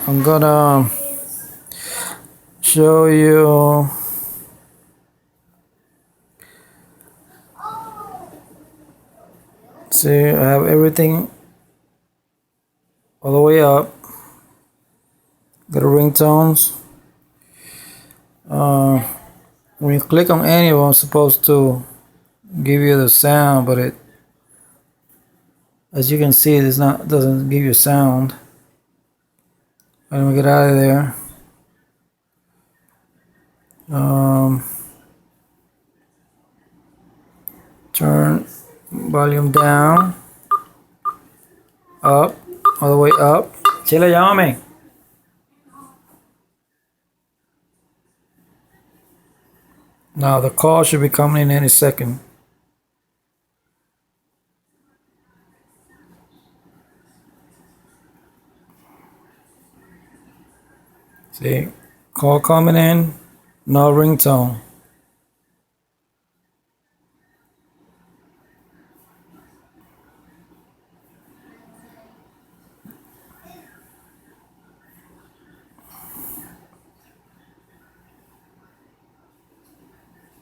I'm gonna show you see I have everything all the way up. Got the ringtones. When you click on any of them, it's supposed to give you the sound, but it, as you can see, it's not, doesn't give you sound. Let me get out of there. Turn volume down, up, all the way up. Chile, llámame. Now the call should be coming in any second. See, call coming in, no ringtone.